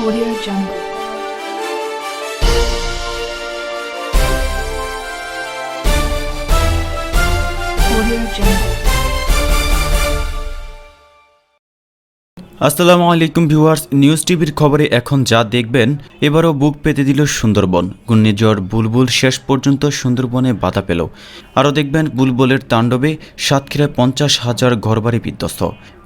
Audio Jungle. Audio Jungle. আসসালামু আলাইকুম viewers, news টিভির খবরে এখন যা দেখবেন। এবারও বুক পেতে দিল সুন্দরবন। ঘূর্ণিঝড় বুলবুল শেষ পর্যন্ত সুন্দরবনে বাধা পেল। আরও দেখবেন বুলবুলের তাণ্ডবে সাতক্ষীরায় 50,000 ঘরবাড়ি বিধ্বস্ত।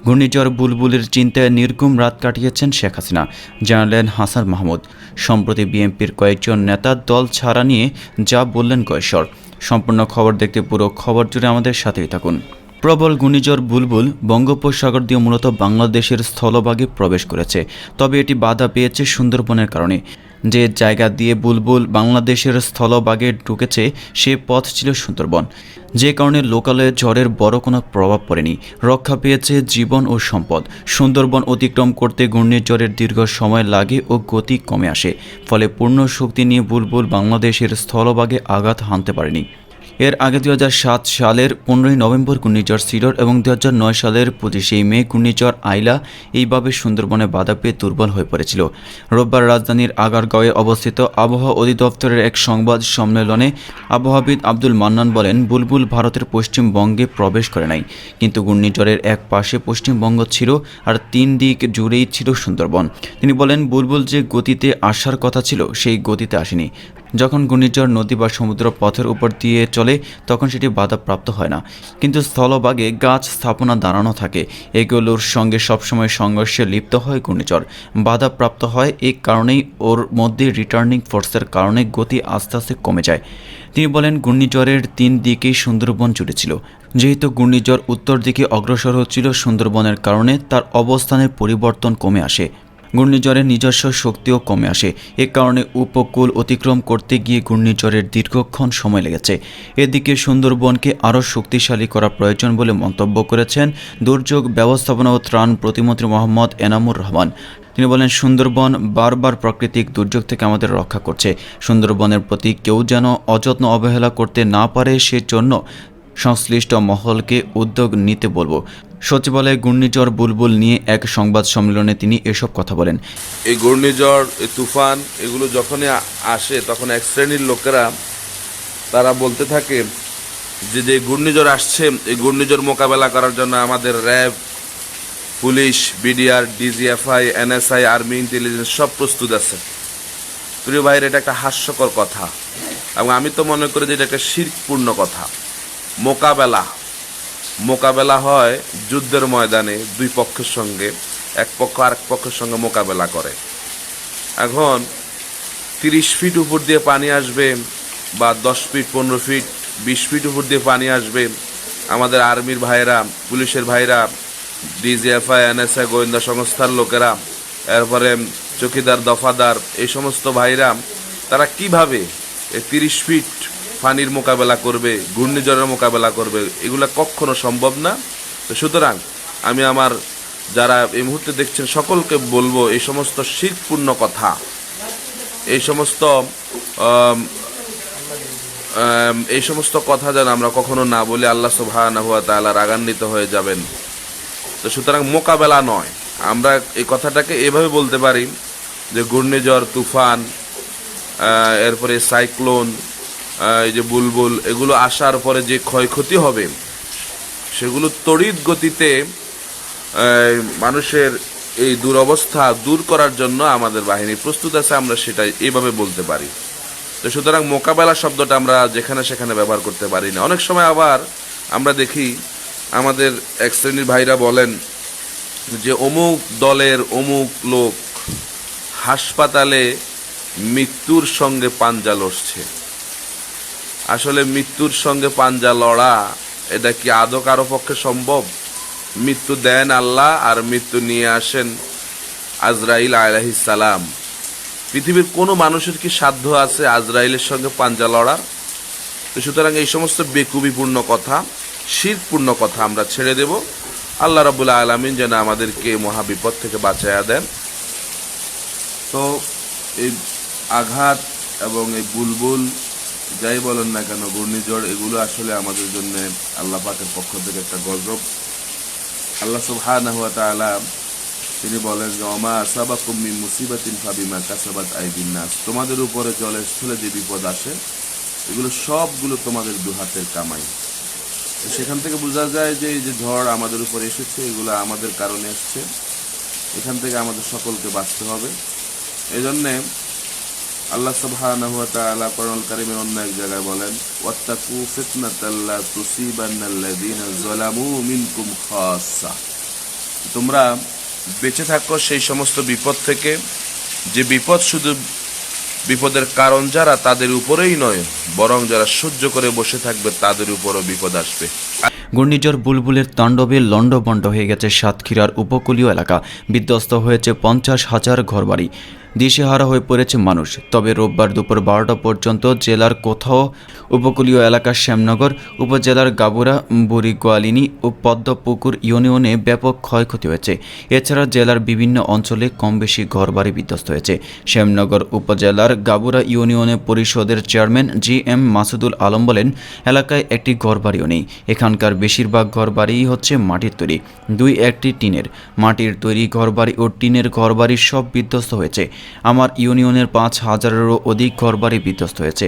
ঘূর্ণিঝড় বুলবুলের চিন্তায় নির্ঘুম রাত কাটিয়েছেন শেখ হাসিনা, জানালেন হাসান মাহমুদ। সম্প্রতি বিএনপির কয়েকজন নেতার দল ছাড়া নিয়ে যা বললেন কয়েশ্বর। সম্পূর্ণ খবর দেখতে পুরো খবর জুড়ে আমাদের সাথেই থাকুন। প্রবল ঘূর্ণিঝড় বুলবুল বঙ্গোপসাগর দিয়ে মূলত বাংলাদেশের স্থলভাগে প্রবেশ করেছে, তবে এটি বাধা পেয়েছে সুন্দরবনের কারণে। যে জায়গা দিয়ে বুলবুল বাংলাদেশের স্থলভাগে ঢুকেছে সে পথ ছিল সুন্দরবন, যে কারণে লোকালয়ে ঝড়ের বড় কোনো প্রভাব পড়েনি। রক্ষা পেয়েছে জীবন ও সম্পদ। সুন্দরবন অতিক্রম করতে ঘূর্ণিঝড়ের দীর্ঘ সময় লাগে ও গতি কমে আসে, ফলে পূর্ণ শক্তি নিয়ে বুলবুল বাংলাদেশের স্থলভাগে আঘাত হানতে পারেনি। এর আগে 2007 সালের 15 নভেম্বর ঘূর্ণিঝড় সিডর এবং 2009 সালের 25 মে ঘূর্ণিঝড় আইলা এইভাবে সুন্দরবনে বাধা পেয়ে দুর্বল হয়ে পড়েছিল। রোববার রাজধানীর আগারগাঁওয়ে অবস্থিত আবহাওয়া অধিদপ্তরের এক সংবাদ সম্মেলনে আবহাওয়াবিদ আব্দুল মান্নান বলেন, বুলবুল ভারতের পশ্চিমবঙ্গে প্রবেশ করে নাই, কিন্তু ঘূর্ণিঝড়ের এক পাশে পশ্চিমবঙ্গ ছিল আর 3 দিক জুড়েই ছিল সুন্দরবন। তিনি বলেন, বুলবুল যে গতিতে আসার কথা ছিল সেই গতিতে আসেনি। যখন ঘূর্ণিঝড় নদী বা সমুদ্র পথের উপর দিয়ে চলে তখন সেটি বাধাপ্রাপ্ত হয় না, কিন্তু স্থলভাগে গাছ স্থাপনা দাঁড়ানো থাকে। এগুলোর সঙ্গে সবসময় সংঘর্ষে লিপ্ত হয় ঘূর্ণিঝড়, বাধাপ্রাপ্ত হয়। এই কারণেই ওর মধ্যে রিটার্নিং ফোর্সের কারণে গতি আস্তে আস্তে কমে যায়। তিনি বলেন, ঘূর্ণিঝড়ের 3 দিকেই সুন্দরবন জুড়েছিল। যেহেতু ঘূর্ণিঝড় উত্তর দিকে অগ্রসর হচ্ছিল, সুন্দরবনের কারণে তার অবস্থানের পরিবর্তন কমে আসে। ঘূর্ণিঝড়ের নিজস্ব শক্তিও কমে আসে। এ কারণে উপকূল অতিক্রম করতে গিয়ে ঘূর্ণিঝড়ের দীর্ঘক্ষণ সময় লেগেছে। এদিকে সুন্দরবনকে আরও শক্তিশালী করা প্রয়োজন বলে মন্তব্য করেছেন দুর্যোগ ব্যবস্থাপনা ও ত্রাণ প্রতিমন্ত্রী মোহাম্মদ এনামুর রহমান। তিনি বলেন, সুন্দরবন বারবার প্রাকৃতিক দুর্যোগ থেকে আমাদের রক্ষা করছে। সুন্দরবনের প্রতি কেউ যেন অযত্ন অবহেলা করতে না পারে, সেজন্য সংশ্লিষ্ট মহলকে উদ্যোগ নিতে বলবো। সচিবালয়ে ঘূর্ণিঝড় বুলবুল নিয়ে এক সংবাদ সম্মেলনে তিনি এসব কথা বলেন। এই ঘূর্ণিঝড়, এই তুফান, এগুলো যখনই আসে তখন এক শ্রেণীর লোকেরা তারা বলতে থাকে যে ঘূর্ণিঝড় আসছে, এই ঘূর্ণিঝড় মোকাবেলা করার জন্য আমাদের RAB, police, BDR, DGFI, NSI, army, intelligence সব প্রস্তুত আছে। প্রিয় ভাইয়ের, এটা একটা হাস্যকর কথা এবং আমি তো মনে করি যে এটা একটা শিরকপূর্ণ কথা। মোকাবেলা হয় যুদ্ধের ময়দানে দুই পক্ষের সঙ্গে, এক পক্ষ আরেক পক্ষের সঙ্গে মোকাবেলা করে। এখন 30 ফিট উপর দিয়ে পানি আসবে বা 10 ফিট, 15 ফিট, 20 ফিট উপর দিয়ে পানি আসবে, আমাদের আর্মির ভাইরা, পুলিশের ভাইরা, ডিজিএফআই, এনএসআই, গোয়েন্দা সংস্থার লোকেরা, এরপরে চৌকিদার, দফাদার, এই সমস্ত ভাইরা তারা কিভাবে 30 ফিট পানির মোকাবেলা করবে, ঘূর্ণিঝড়ের মোকাবেলা করবে? এগুলা কখনো সম্ভব না। তো সুতরাং আমি আমার যারা এই মুহূর্তে দেখছেন সকলকে বলবো, এই সমস্ত শিরকপূর্ণ কথা, এই সমস্ত কথা যেন আমরা কখনো না বলি। আল্লাহ সুবহানাহু ওয়া তাআলা রাগান্বিত হয়ে যাবেন। তো সুতরাং মোকাবেলা নয়, আমরা এই কথাটাকে এভাবে বলতে পারি যে ঘূর্ণিঝড়, তুফান, এরপরে সাইক্লোন, এই যে বুলবুল, এগুলো আসার পরে যে ক্ষয়ক্ষতি হবে সেগুলো তড়িৎ গতিতে মানুষের এই দুরবস্থা দূর করার জন্য আমাদের বাহিনী প্রস্তুত আছে, আমরা সেটা এইভাবে বলতে পারি। তো সুতরাং মোকাবেলা শব্দটা আমরা যেখানে সেখানে ব্যবহার করতে পারি না। অনেক সময় আবার আমরা দেখি আমাদের এক শ্রেণীর ভাইরা বলেন যে অমুক দলের অমুক লোক হাসপাতালে মৃত্যুর সঙ্গে পাঞ্জা লড়ছে। আসলে মৃত্যুর সঙ্গে পাঞ্জা লড়া এটা কি আদৌ কারো পক্ষে সম্ভব? মৃত্যু দেন আল্লাহ আর মৃত্যু নিয়ে আসেন আজরাইল আলাইহিস সালাম। পৃথিবীর কোনো মানুষের কি সাধ্য আছে আজরাইলের সঙ্গে পাঞ্জা লড়ার? তো সুতরাং এই সমস্ত বেকুবিপূর্ণ কথা, শিরকপূর্ণ কথা আমরা ছেড়ে দেব। আল্লাহ রাব্বুল আলামিন যেন আমাদেরকে মহাবিপদ থেকে বাঁচায়া দেন। তো এই আঘাত এবং এই বুলবুল, যাই বলেন না কেন, ঘূর্ণিঝড়, এগুলো আসলে আমাদের জন্য আল্লাহ পাকের পক্ষ থেকে একটা গজব। আল্লাহ সুবহানাহু ওয়া তাআলা তিনি বলেন যে ওমা আসাবাকুম মিন মুসিবাতিন ফাবিমা কাসাবাত আইদিন নাস, তোমাদের উপরে চলে যে বিপদ আসে এগুলো সবগুলো তোমাদের দুহাতের কামাই। সেখান থেকে বোঝা যায় যে এই যে ঝড় আমাদের উপর এসেছে এগুলো আমাদের কারণে এসছে, এখান থেকে আমাদের সকলকে বাঁচতে হবে। এই জন্যে আল্লাহ সুবহানাহু ওয়া তাআলা কোরআনুল কারীমের অন্য এক জায়গায় বলেন ওয়াত্তাকু ফিতনাতাল লা তুসিবান্নাল্লাযীনা যালামু মিনকুম খাসসা, তোমরা বেঁচে থাকো সেই সমস্ত বিপদ থেকে যে বিপদ শুধু বিপদের কারণ যারা তাদের উপরেই নয়, বরং যারা সহ্য করে বসে থাকবে তাদের উপরও বিপদ আসবে। ঘূর্ণিঝড় বুলবুলের তাণ্ডবে লণ্ডভণ্ড হয়ে গেছে সাতক্ষীরার উপকূলীয় এলাকা, বিধ্বস্ত হয়েছে 50,000 ঘরবাড়ি, দিশেহারা হয়ে পড়েছে মানুষ। তবে রোববার দুপুর 12টা পর্যন্ত জেলার কোথাও উপকূলীয় এলাকা শ্যামনগর উপজেলার গাবুরা, বুড়িগোয়ালিনী ও পদ্মপুকুর ইউনিয়নে ব্যাপক ক্ষয়ক্ষতি হয়েছে। এছাড়া জেলার বিভিন্ন অঞ্চলে কম বেশি ঘরবাড়ি বিধ্বস্ত হয়েছে। শ্যামনগর উপজেলার গাবুরা ইউনিয়নে পরিষদের চেয়ারম্যান GM মাসুদুল আলম বলেন, এলাকায় একটি ঘরবাড়িও নেই। এখানকার বেশিরভাগ ঘরবাড়িই হচ্ছে মাটির তৈরি, 2-1টি টিনের। মাটির তৈরি ঘরবাড়ি ও টিনের ঘরবাড়ি সব বিধ্বস্ত হয়েছে। আমার ইউনিয়নের 5,000-এরও অধিক ঘরবাড়ি বিধ্বস্ত হয়েছে।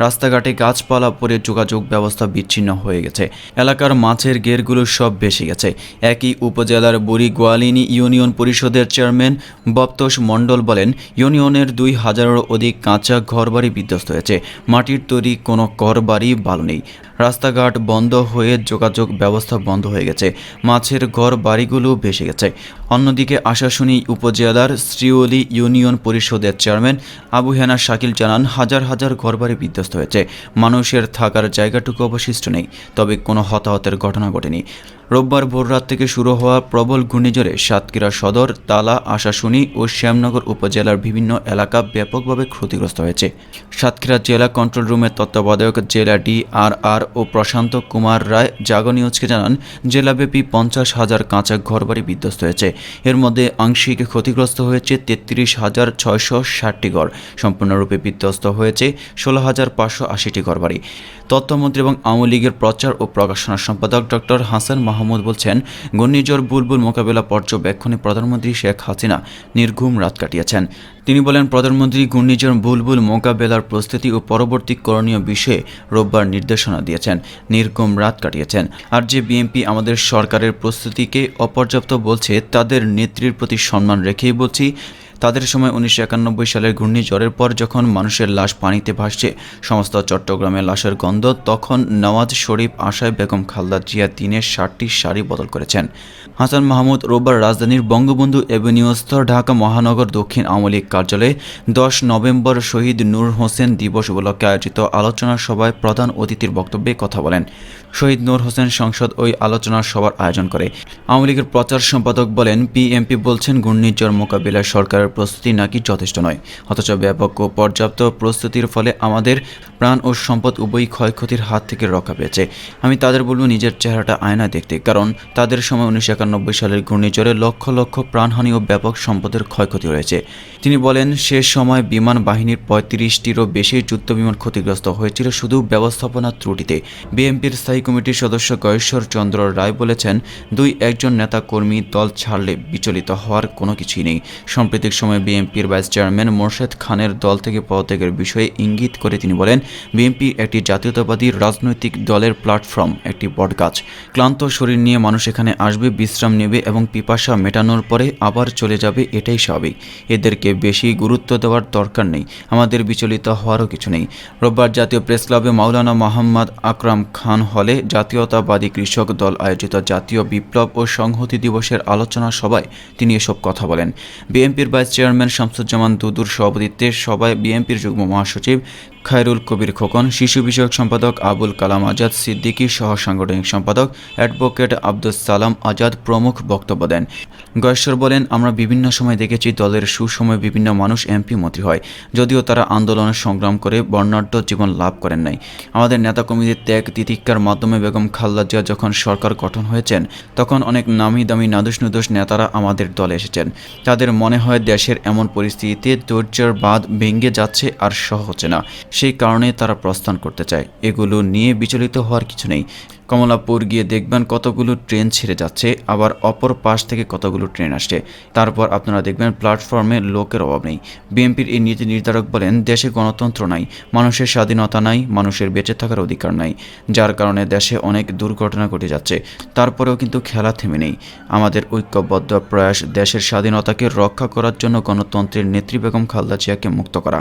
রাস্তাঘাটে গাছপালা পড়ে যোগাযোগ ব্যবস্থা বিচ্ছিন্ন হয়ে গেছে। এলাকার মাছের গেরগুলো সব ভেসে গেছে। একই উপজেলার বুড়িগোয়ালিনী ইউনিয়ন পরিষদের চেয়ারম্যান বপ্তোষ মণ্ডল বলেন, ইউনিয়নের 2,000-এরও অধিক কাঁচা ঘরবাড়ি বিধ্বস্ত হয়েছে। মাটির তৈরি কোনো ঘরবাড়ি ভালো নেই। রাস্তাঘাট বন্ধ হয়ে যোগাযোগ ব্যবস্থা বন্ধ হয়ে গেছে। মাছের ঘর বাড়িগুলো ভেসে গেছে। অন্যদিকে আশাশুনি উপজেলার শ্রীওলি ইউনিয়ন পরিষদের চেয়ারম্যান আবু হেনা শাকিল জানান, হাজার হাজার ঘরবাড়ি বিধ্বস্ত হয়েছে। মানুষের থাকার জায়গাটুকু অবশিষ্ট নেই, তবে কোনো হতাহতের ঘটনা ঘটেনি। রোববার ভোররাত থেকে শুরু হওয়া প্রবল ঘূর্ণিঝড়ে সাতক্ষীরা সদর, তালা, আশাশুনি ও শ্যামনগর উপজেলার বিভিন্ন এলাকা ব্যাপকভাবে ক্ষতিগ্রস্ত হয়েছে। সাতক্ষীরা জেলা কন্ট্রোল রুমের তত্ত্বাবধায়ক জেলা DRR ও প্রশান্ত কুমার রায় জাগো নিউজকে জানান, জেলাব্যাপী 50,000 কাঁচা ঘরবাড়ি বিধ্বস্ত হয়েছে। এর মধ্যে আংশিক ক্ষতিগ্রস্ত হয়েছে 33,660টি ঘর। সম্পূর্ণরূপে বিধ্বস্ত হয়েছে 16,580টি ঘরবাড়ি। তথ্যমন্ত্রী এবং আওয়ামী লীগের প্রচার ও প্রকাশনা সম্পাদক ডক্টর হাসান মাহমুদ বলছেন, ঘূর্ণিঝড় বুলবুল মোকাবেলা পর্যবেক্ষণে প্রধানমন্ত্রী শেখ হাসিনা নির্ঘুম রাত কাটিয়েছেন। তিনি বলেন, প্রধানমন্ত্রী ঘূর্ণিঝড় বুলবুল মোকাবেলার প্রস্তুতি ও পরবর্তী করণীয় বিষয়ে রোববার নির্দেশনা দিয়েছেন, নির্ঘুম রাত কাটিয়েছেন। আর যে বিএনপি আমাদের সরকারের প্রস্তুতিকে অপর্যাপ্ত বলছে, তাদের নেত্রীর প্রতি সম্মান রেখেই বলছি, তাদের সময় 1991 সালের ঘূর্ণিঝড়ের পর যখন মানুষের লাশ পানিতে ভাসছে, সমস্ত চট্টগ্রামে লাশের গন্ধ, তখন নওয়াজ শরীফ আশায় বেগম খালেদা জিয়া দিনের 60টি শাড়ি বদল করেছেন। হাসান মাহমুদ রোববার রাজধানীর বঙ্গবন্ধু এভিনিউস্থ ঢাকা মহানগর দক্ষিণ আওয়ামী লীগ কার্যালয়ে 10 নভেম্বর শহীদ নূর হোসেন দিবস উপলক্ষে আয়োজিত আলোচনা সভায় প্রধান অতিথির বক্তব্যে কথা বলেন। শহীদ নূর হোসেন সংসদ ওই আলোচনা সভার আয়োজন করে। আওয়ামী লীগের প্রচার সম্পাদক বলেন, পিএমপি বলছেন ঘূর্ণিঝড় মোকাবিলায় সরকারের প্রস্তুতি নাকি যথেষ্ট নয়, অথচ ব্যাপক ও পর্যাপ্ত প্রস্তুতির ফলে আমাদের প্রাণ ও সম্পদ উভয়ই ক্ষয়ক্ষতির হাত থেকে রক্ষা পেয়েছে। আমি তাদের বলবো নিজের চেহারাটা আয়না দেখতে, কারণ তাদের সময় 1991 সালের ঘূর্ণিঝড়ে লক্ষ লক্ষ প্রাণহানি ও ব্যাপক সম্পদের ক্ষয়ক্ষতি রয়েছে। তিনি বলেন, সে সময় বিমান বাহিনীর 35টিরও বেশি যুদ্ধবিমান ক্ষতিগ্রস্ত হয়েছিল শুধু ব্যবস্থাপনার ত্রুটিতে। বিএনপির স্থায়ী কমিটির সদস্য গয়েশ্বর চন্দ্র রায় বলেছেন, 2-1 নেতা কর্মী দল ছাড়লে বিচলিত হওয়ার কোনো কিছুই নেই। সাম্প্রতিক সময়ে বিএনপির ভাইস চেয়ারম্যান মোরশেদ খানের দল থেকে পদত্যাগের বিষয়ে ইঙ্গিত করে তিনি বলেন, বিএনপি একটি জাতীয়তাবাদী রাজনৈতিক দলের প্ল্যাটফর্ম, একটি বটগাছ। ক্লান্ত শরীর নিয়ে মানুষ এখানে আসবে, বিশ্রাম নেবে এবং পিপাসা মেটানোর পরে আবার চলে যাবে, এটাই স্বাভাবিক। এদেরকে বেশি গুরুত্ব দেওয়ার দরকার নেই, আমাদের বিচলিত হওয়ারও কিছু নেই। রোববার জাতীয় প্রেস ক্লাবে মাওলানা মোহাম্মদ আকরাম খান হলে জাতীয়তাবাদী কৃষক দল আয়োজিত জাতীয় বিপ্লব ও সংহতি দিবসের আলোচনা সভায় তিনি এসব কথা বলেন। বিএনপির ভাইস চেয়ারম্যান শামসুজ্জামান দুদুর সভাপতিত্বে সভায় বিএনপির যুগ্ম মহাসচিব খায়রুল কবির খোকন, শিশু বিষয়ক সম্পাদক আবুল কালাম আজাদ সিদ্দিকী সহ সাংগঠনিক সম্পাদক অ্যাডভোকেট আব্দুস সালাম আজাদ প্রমুখ বক্তব্য দেন। গয়েশ্বর বলেন, আমরা বিভিন্ন সময় দেখেছি দলের সুসময়ে বিভিন্ন মানুষ এমপি মন্ত্রী হয়, যদিও তারা আন্দোলনের সংগ্রাম করে বর্ণাঢ্য জীবন লাভ করেন নাই। আমাদের নেতাকর্মীদের ত্যাগ তিতিক্ষার মাধ্যমে বেগম খালেদা জিয়া যখন সরকার গঠন হয়েছেন, তখন অনেক নামি দামি নাদুস নুদুস নেতারা আমাদের দলে এসেছেন। তাদের মনে হয় দেশের এমন পরিস্থিতিতে ধৈর্যের বাঁধ ভেঙে যাচ্ছে আর সহ হচ্ছে না। সেই কারণে তারা প্রস্থান করতে চায়। এগুলো নিয়ে বিচলিত হওয়ার কিছু নেই। কমলাপুর গিয়ে দেখবেন কতগুলো ট্রেন ছেড়ে যাচ্ছে, আবার অপর পাশ থেকে কতগুলো ট্রেন আসছে। তারপর আপনারা দেখবেন প্ল্যাটফর্মে লোকের অভাব নেই। বিএনপির এই নীতি নির্ধারক বলেন, দেশে গণতন্ত্র নাই, মানুষের স্বাধীনতা নাই, মানুষের বেঁচে থাকার অধিকার নাই, যার কারণে দেশে অনেক দুর্ঘটনা ঘটে যাচ্ছে। তারপরেও কিন্তু খেলা থেমে নেই। আমাদের ঐক্যবদ্ধ প্রয়াস দেশের স্বাধীনতাকে রক্ষা করার জন্য গণতন্ত্রের নেত্রী বেগম খালেদা জিয়াকে মুক্ত করা।